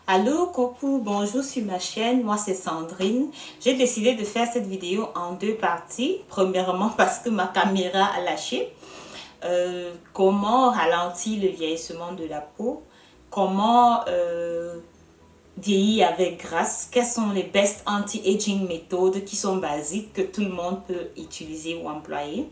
Allô, coucou, bonjour sur ma chaîne, moi c'est Sandrine. J'ai décidé de faire cette vidéo en deux parties. Premièrement parce que ma caméra a lâché. Comment ralentir le vieillissement de la peau. Comment vieillir avec grâce. Quelles sont les best anti-aging méthodes qui sont basiques que tout le monde peut utiliser ou employer.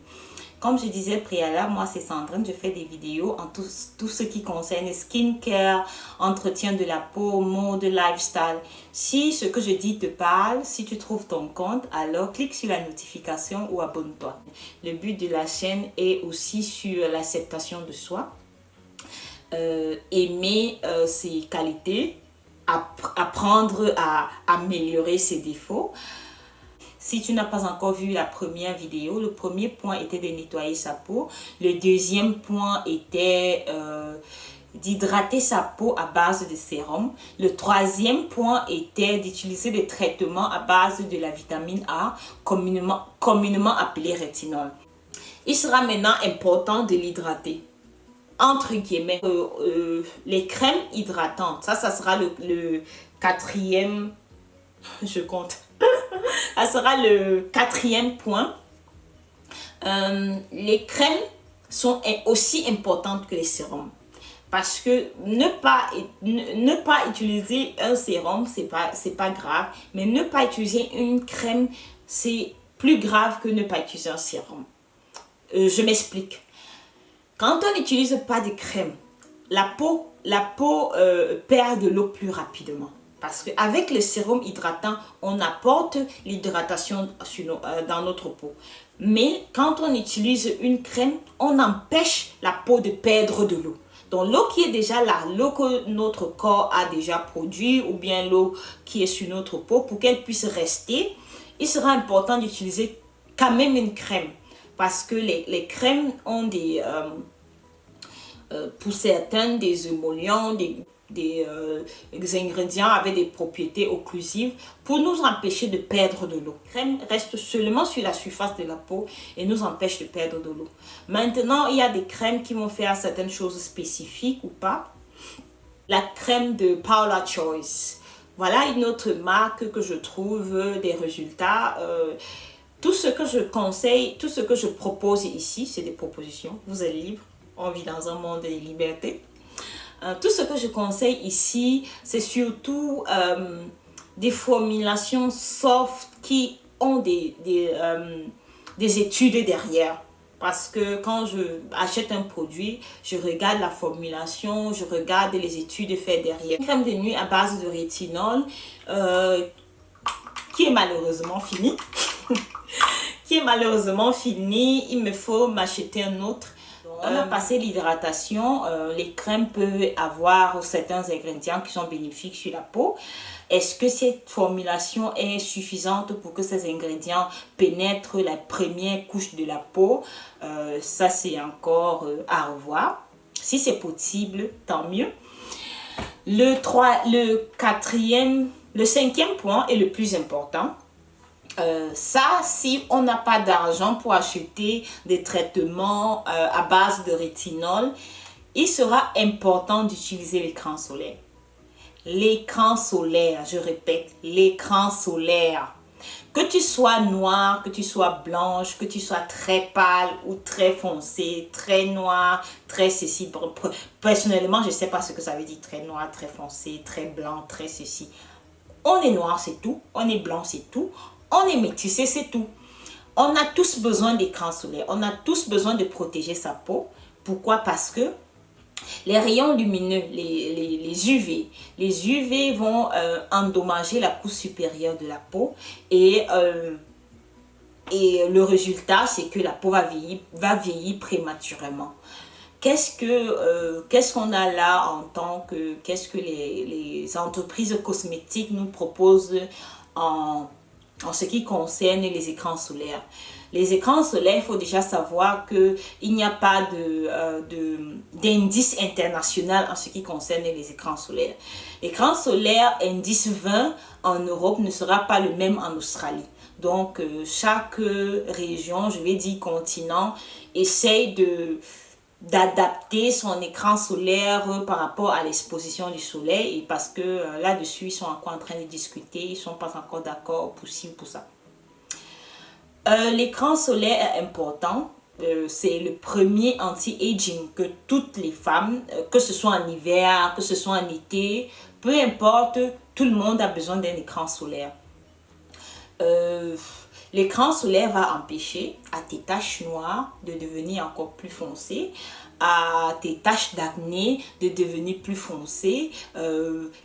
Comme je disais préalable, moi c'est Sandrine, je fais des vidéos en tout ce qui concerne skincare, entretien de la peau, mode, lifestyle. Si ce que je dis te parle, si tu trouves ton compte, alors clique sur la notification ou abonne-toi. Le but de la chaîne est aussi sur l'acceptation de soi, aimer ses qualités, apprendre à améliorer ses défauts. Si tu n'as pas encore vu la première vidéo, le premier point était de nettoyer sa peau. Le deuxième point était d'hydrater sa peau à base de sérum. Le troisième point était d'utiliser des traitements à base de la vitamine A, communément appelée rétinol. Il sera maintenant important de l'hydrater. Entre guillemets, les crèmes hydratantes, ça sera le quatrième, je compte. Ça sera le quatrième point. Les crèmes sont aussi importantes que les sérums. Parce que ne pas utiliser un sérum, c'est pas grave. Mais ne pas utiliser une crème, c'est plus grave que ne pas utiliser un sérum. Je m'explique. Quand on n'utilise pas de crème, la peau perd de l'eau plus rapidement. Parce qu'avec le sérum hydratant, on apporte l'hydratation dans notre peau. Mais quand on utilise une crème, on empêche la peau de perdre de l'eau. Donc l'eau qui est déjà là, l'eau que notre corps a déjà produit ou bien l'eau qui est sur notre peau, pour qu'elle puisse rester, il sera important d'utiliser quand même une crème. Parce que les crèmes ont pour certains des émollients, des ingrédients avec des propriétés occlusives pour nous empêcher de perdre de l'eau. La crème reste seulement sur la surface de la peau et nous empêche de perdre de l'eau. Maintenant, il y a des crèmes qui vont faire certaines choses spécifiques ou pas. La crème de Paula Choice. Voilà une autre marque que je trouve des résultats. Tout ce que je conseille, tout ce que je propose ici, c'est des propositions. Vous êtes libre. On vit dans un monde de liberté. Tout ce que je conseille ici, c'est surtout des formulations soft qui ont des études derrière. Parce que quand je achète un produit, je regarde la formulation, je regarde les études faites derrière. Une crème de nuit à base de rétinol qui est malheureusement finie. Il me faut m'acheter un autre. On a passé l'hydratation, les crèmes peuvent avoir certains ingrédients qui sont bénéfiques sur la peau. Est-ce que cette formulation est suffisante pour que ces ingrédients pénètrent la première couche de la peau? Ça, c'est encore à revoir. Si c'est possible, tant mieux. Le cinquième point est le plus important. Si on n'a pas d'argent pour acheter des traitements à base de rétinol, il sera important d'utiliser l'écran solaire. L'écran solaire, je répète, l'écran solaire. Que tu sois noire, que tu sois blanche, que tu sois très pâle ou très foncé, très noir, très ceci. Personnellement, je ne sais pas ce que ça veut dire très noir, très foncé, très blanc, très ceci. On est noir, c'est tout. On est blanc, c'est tout. On est métissé, c'est tout. On a tous besoin d'écran solaire. On a tous besoin de protéger sa peau. Pourquoi? Parce que les rayons lumineux, les UV vont endommager la couche supérieure de la peau. Et le résultat, c'est que la peau va vieillir prématurément. Qu'est-ce qu'on a là en tant que... Qu'est-ce que les entreprises cosmétiques nous proposent en ce qui concerne les écrans solaires? Les écrans solaires, il faut déjà savoir qu'il n'y a pas d'indice international en ce qui concerne les écrans solaires. L'écran solaire indice 20 en Europe ne sera pas le même en Australie. Donc, chaque région, je vais dire continent, essaye d'adapter son écran solaire par rapport à l'exposition du soleil, et parce que là-dessus, ils sont encore en train de discuter, ils ne sont pas encore d'accord pour ci ou pour ça. L'écran solaire est important. C'est le premier anti-aging que toutes les femmes, que ce soit en hiver, que ce soit en été, peu importe, tout le monde a besoin d'un écran solaire. L'écran solaire va empêcher à tes taches noires de devenir encore plus foncées, à tes taches d'acné de devenir plus foncées.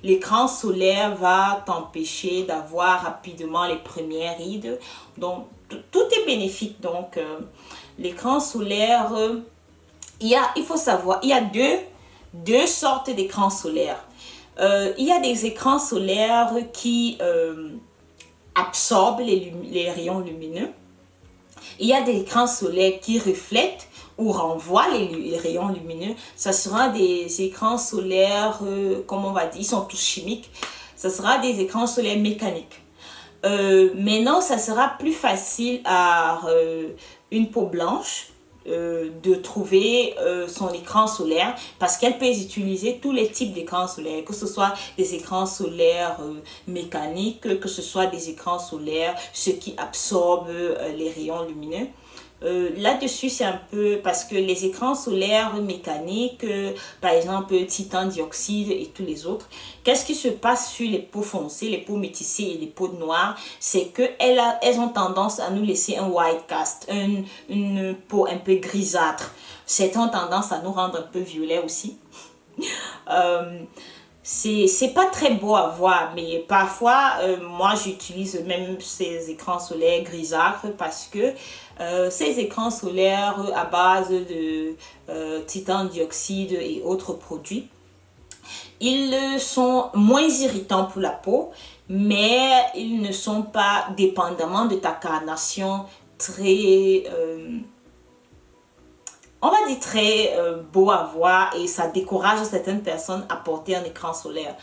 L'écran solaire va t'empêcher d'avoir rapidement les premières rides. Donc, tout est bénéfique. Donc, l'écran solaire, il faut savoir, il y a deux sortes d'écrans solaires. Il y a des écrans solaires qui absorbent les rayons lumineux. Il y a des écrans solaires qui reflètent ou renvoient les rayons lumineux. Ça sera des écrans solaires, comme on va dire, ils sont tous chimiques. Ça sera des écrans solaires mécaniques. Maintenant, ça sera plus facile à une peau blanche de trouver son écran solaire, parce qu'elle peut utiliser tous les types d'écrans solaires, que ce soit des écrans solaires mécaniques, que ce soit des écrans solaires, ceux qui absorbent les rayons lumineux. Là-dessus, c'est un peu parce que les écrans solaires mécaniques, par exemple titan dioxyde et tous les autres, qu'est-ce qui se passe sur les peaux foncées, les peaux métissées et les peaux noires? C'est qu'elles ont tendance à nous laisser un white cast, une peau un peu grisâtre. Certains ont tendance à nous rendre un peu violet aussi. C'est pas très beau à voir, mais parfois moi j'utilise même ces écrans solaires grisâtres, parce que ces écrans solaires à base de titan dioxyde et autres produits, ils sont moins irritants pour la peau, mais ils ne sont pas, dépendamment de ta carnation, très on va dire très beau à voir, et ça décourage certaines personnes à porter un écran solaire.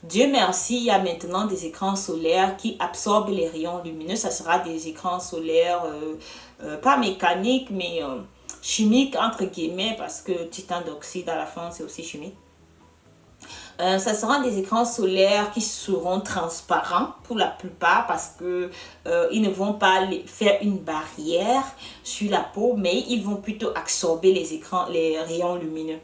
Dieu merci, il y a maintenant des écrans solaires qui absorbent les rayons lumineux. Ça sera des écrans solaires pas mécaniques, mais chimiques entre guillemets, parce que titan dioxyde à la fin c'est aussi chimique. Ça sera des écrans solaires qui seront transparents pour la plupart, parce que ils ne vont pas faire une barrière sur la peau, mais ils vont plutôt absorber les rayons lumineux.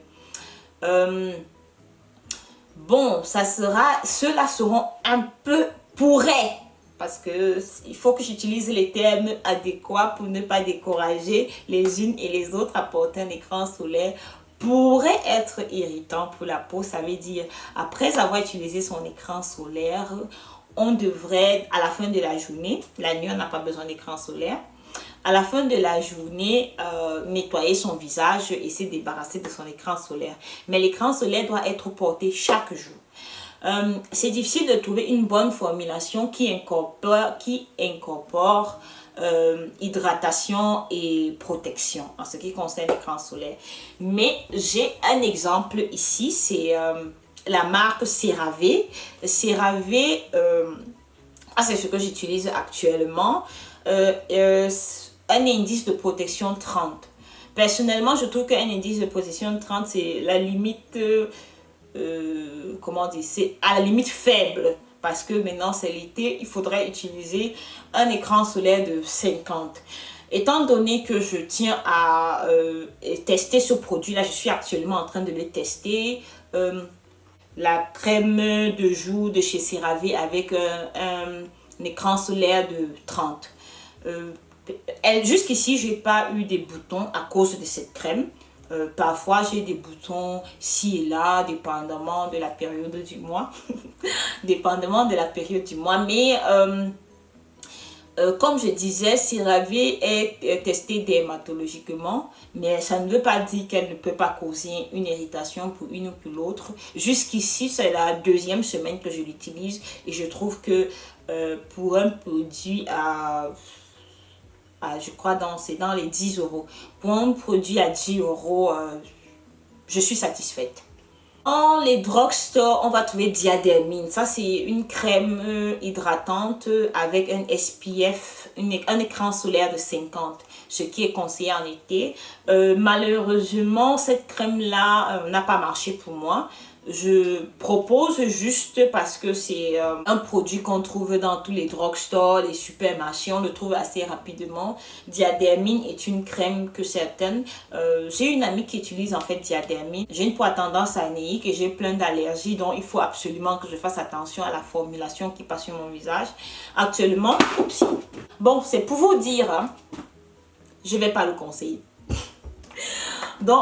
Bon, ceux-là seront un peu pourrais, parce que il faut que j'utilise les termes adéquats pour ne pas décourager les unes et les autres à porter un écran solaire. Pourrait être irritant pour la peau. Ça veut dire, après avoir utilisé son écran solaire, on devrait, à la fin de la journée, la nuit on n'a pas besoin d'écran solaire, à la fin de la journée, nettoyer son visage et se débarrasser de son écran solaire. Mais l'écran solaire doit être porté chaque jour. C'est difficile de trouver une bonne formulation qui incorpore hydratation et protection en ce qui concerne l'écran solaire. Mais j'ai un exemple ici, c'est la marque CeraVe. CeraVe, c'est ce que j'utilise actuellement. Un indice de protection 30. Personnellement, je trouve qu'un indice de protection 30, c'est la limite, comment dire, c'est à la limite faible. Parce que maintenant c'est l'été, il faudrait utiliser un écran solaire de 50. Étant donné que je tiens à tester ce produit-là, je suis actuellement en train de le tester. La crème de jour de chez CeraVe avec un écran solaire de 30. Jusqu'ici, je n'ai pas eu des boutons à cause de cette crème. Parfois, j'ai des boutons ci et là, dépendamment de la période du mois. Dépendamment de la période du mois. Mais, comme je disais, CeraVe est testée dermatologiquement. Mais ça ne veut pas dire qu'elle ne peut pas causer une irritation pour une ou pour l'autre. Jusqu'ici, c'est la deuxième semaine que je l'utilise. Et je trouve que pour un produit je crois c'est dans les 10 euros. Pour un produit à 10 euros, je suis satisfaite. Dans les drugstores, on va trouver Diadhermine. Ça, c'est une crème hydratante avec un SPF, un écran solaire de 50, ce qui est conseillé en été. Malheureusement, cette crème-là n'a pas marché pour moi. Je propose juste parce que c'est un produit qu'on trouve dans tous les drugstores, les supermarchés, on le trouve assez rapidement. Diadhermine est une crème que certaines... j'ai une amie qui utilise en fait Diadhermine. J'ai une peau à tendance anéique et j'ai plein d'allergies, donc il faut absolument que je fasse attention à la formulation qui passe sur mon visage. Actuellement, oups, bon, c'est pour vous dire, hein, je ne vais pas le conseiller. Donc,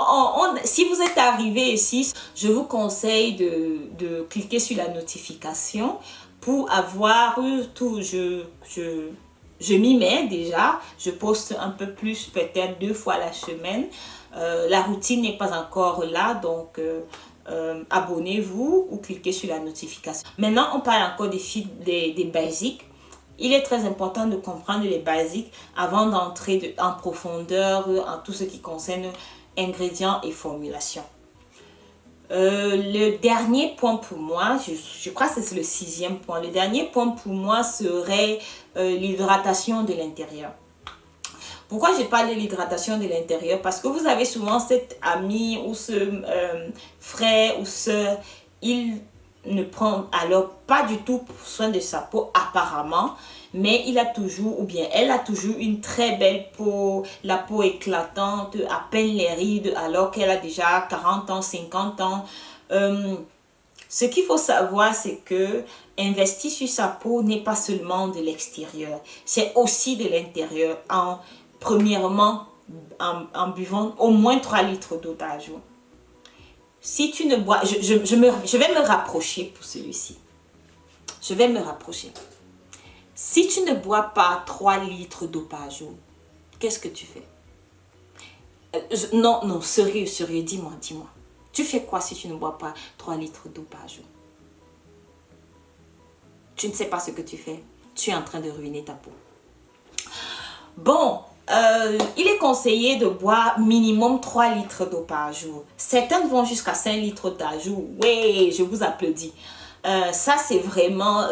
si vous êtes arrivé ici, je vous conseille de cliquer sur la notification pour avoir tout. Je m'y mets déjà. Je poste un peu plus, peut-être 2 fois la semaine. La routine n'est pas encore là, donc abonnez-vous ou cliquez sur la notification. Maintenant, on parle encore des basiques. Il est très important de comprendre les basiques avant d'entrer en profondeur en tout ce qui concerne ingrédients et formulations. Le dernier point pour moi, je crois que c'est le 6e point. Le dernier point pour moi serait l'hydratation de l'intérieur. Pourquoi je parle de l'hydratation de l'intérieur? Parce que vous avez souvent cet ami ou ce frère ou sœur, il ne prend alors pas du tout soin de sa peau apparemment, mais il a toujours, ou bien elle a toujours une très belle peau, la peau éclatante, à peine les rides, alors qu'elle a déjà 40 ans, 50 ans. Ce qu'il faut savoir, c'est que investir sur sa peau n'est pas seulement de l'extérieur, c'est aussi de l'intérieur. Premièrement, en buvant au moins 3 litres d'eau par jour. Si tu ne bois, je vais me rapprocher pour celui-ci. Je vais me rapprocher. Si tu ne bois pas 3 litres d'eau par jour, qu'est-ce que tu fais? Non, sérieux, dis-moi. Tu fais quoi si tu ne bois pas 3 litres d'eau par jour? Tu ne sais pas ce que tu fais. Tu es en train de ruiner ta peau. Bon, il est conseillé de boire minimum 3 litres d'eau par jour. Certaines vont jusqu'à 5 litres par jour. Oui, je vous applaudis. Ça, c'est vraiment...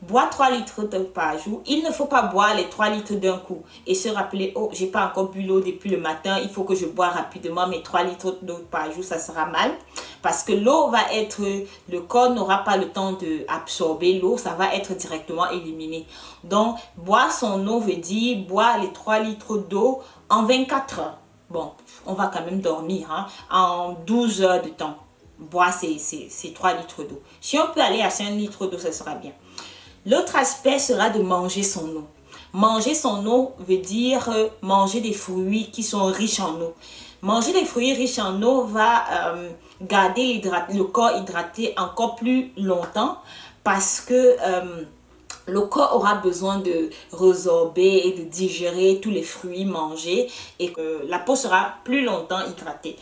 boire 3 litres d'eau par jour. Il ne faut pas boire les 3 litres d'un coup et se rappeler, oh, j'ai pas encore bu l'eau depuis le matin, il faut que je bois rapidement mes 3 litres d'eau par jour, ça sera mal. Parce que l'eau va être, le corps n'aura pas le temps d'absorber l'eau, ça va être directement éliminé. Donc, boire son eau veut dire boire les 3 litres d'eau en 24 heures. Bon, on va quand même dormir, hein, en 12 heures de temps. Boire ces 3 litres d'eau. Si on peut aller à 5 litres d'eau, ça sera bien. L'autre aspect sera de manger son eau. Manger son eau veut dire manger des fruits qui sont riches en eau. Manger des fruits riches en eau va garder le corps hydraté encore plus longtemps parce que le corps aura besoin de résorber et de digérer tous les fruits mangés et que la peau sera plus longtemps hydratée.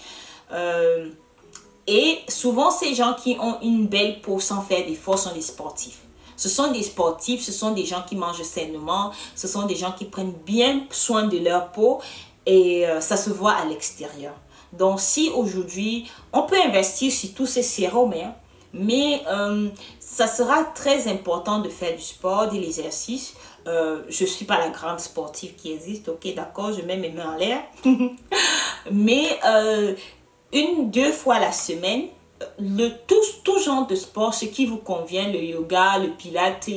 Et souvent, ces gens qui ont une belle peau sans faire d'efforts sont des sportifs. Ce sont des sportifs, ce sont des gens qui mangent sainement, ce sont des gens qui prennent bien soin de leur peau et ça se voit à l'extérieur. Donc, si aujourd'hui, on peut investir sur tous ces sérums, hein, mais ça sera très important de faire du sport, de l'exercice. Je ne suis pas la grande sportive qui existe, ok, d'accord, je mets mes mains en l'air. Mais 1-2 fois la semaine, tout genre de sport, ce qui vous convient, le yoga, le pilates,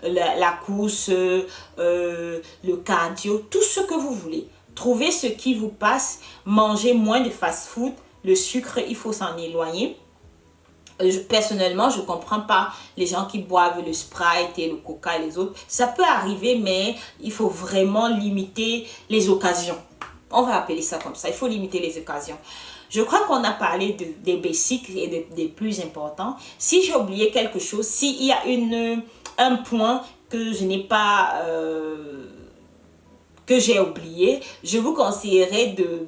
la course, le cardio, tout ce que vous voulez. Trouvez ce qui vous passe, mangez moins de fast-food, le sucre, il faut s'en éloigner. Personnellement, je ne comprends pas les gens qui boivent le Sprite et le Coca et les autres. Ça peut arriver, mais il faut vraiment limiter les occasions. On va appeler ça comme ça, il faut limiter les occasions. Je crois qu'on a parlé des basiques et des plus importants. Si j'ai oublié quelque chose, s'il y a un point que je n'ai pas, que j'ai oublié, je vous conseillerais de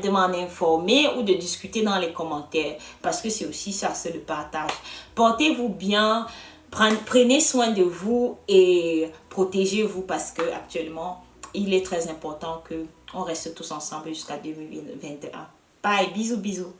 m'en informer ou de discuter dans les commentaires. Parce que c'est aussi ça, c'est le partage. Portez-vous bien, prenez soin de vous et protégez-vous parce que actuellement, il est très important que on reste tous ensemble jusqu'à 2021. Bye, bisous, bisous.